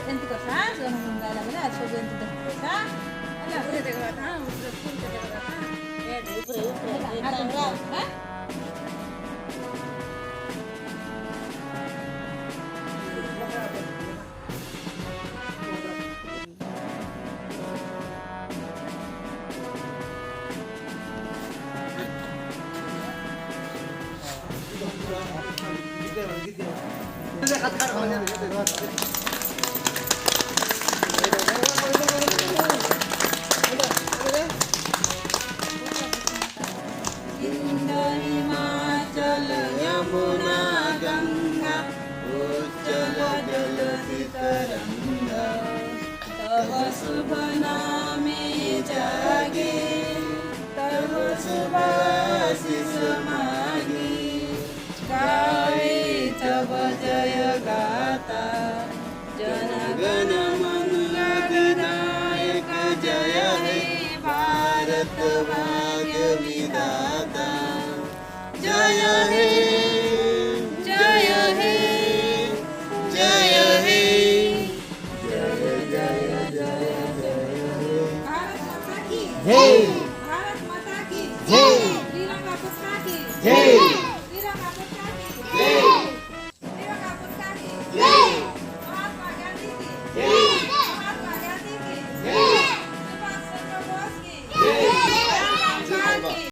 Enti cosa? Sono un bella bella, so dentro da cosa? Allora, vedete cosa? Un punto di cosa? Himachal Yamuna Ganga उच्चल जल तरंगा तव शुभ नामे जागे तव शुभ आशीष मागे गावे तव जय गाता